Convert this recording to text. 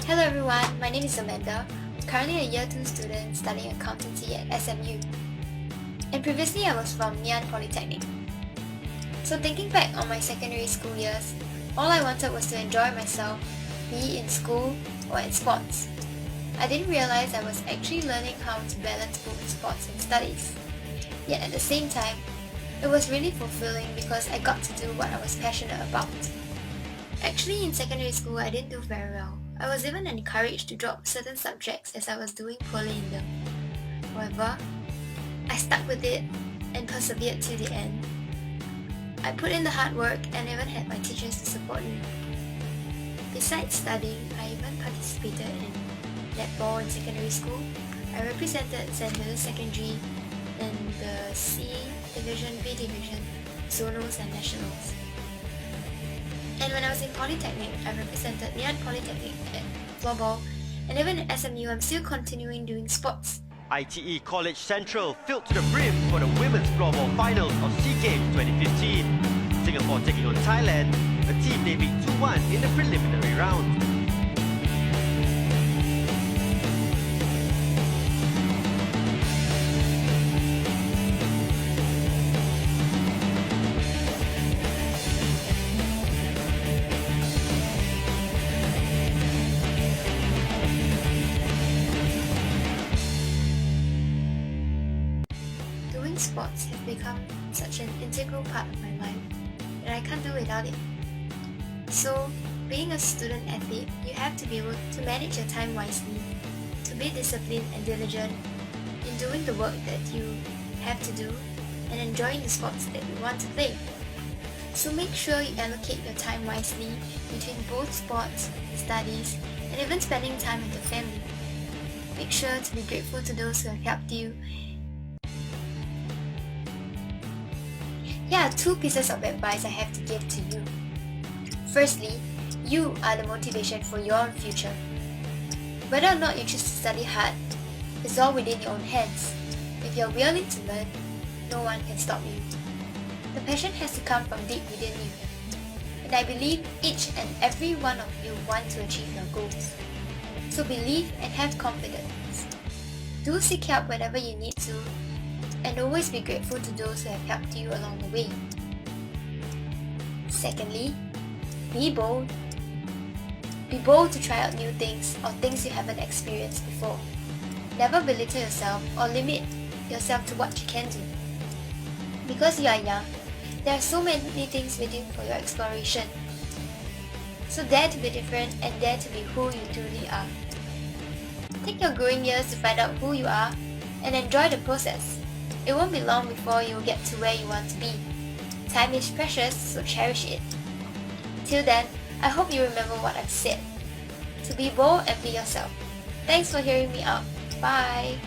Hello everyone, my name is Amanda, currently a Year 2 student studying accountancy at SMU. And previously I was from Ngee Ann Polytechnic. So thinking back on my secondary school years, all I wanted was to enjoy myself, be in school or in sports. I didn't realize I was actually learning how to balance both sports and studies. Yet at the same time, it was really fulfilling because I got to do what I was passionate about. Actually, in secondary school, I didn't do very well. I was even encouraged to drop certain subjects as I was doing poorly in them. However, I stuck with it and persevered to the end. I put in the hard work and even had my teachers to support me. Besides studying, I even participated in netball in secondary school. I represented St. Hilda's Secondary in the C Division, B Division, Zonals and Nationals. And when I was in Polytechnic, I represented Ngee Ann Polytechnic at floorball, and even at SMU, I'm still continuing doing sports. ITE College Central filled to the brim for the Women's Floorball Finals of SEA Games 2015. Singapore taking on Thailand, a team they beat 2-1 in the preliminary round. Doing sports has become such an integral part of my life that I can't do without it. So, being a student athlete, you have to be able to manage your time wisely, to be disciplined and diligent in doing the work that you have to do and enjoying the sports that you want to play. So make sure you allocate your time wisely between both sports, studies, and even spending time with your family. Make sure to be grateful to those who have helped you. Here are 2 pieces of advice I have to give to you. Firstly, you are the motivation for your future. Whether or not you choose to study hard, it's all within your own hands. If you're willing to learn, no one can stop you. The passion has to come from deep within you. And I believe each and every one of you want to achieve your goals. So believe and have confidence. Do seek help whenever you need to, and always be grateful to those who have helped you along the way. Secondly, be bold. Be bold to try out new things or things you haven't experienced before. Never belittle yourself or limit yourself to what you can do. Because you are young, there are so many things waiting for your exploration. So dare to be different and dare to be who you truly are. Take your growing years to find out who you are and enjoy the process. It won't be long before you will get to where you want to be. Time is precious, so cherish it. Till then, I hope you remember what I've said. To be bold and be yourself. Thanks for hearing me out. Bye!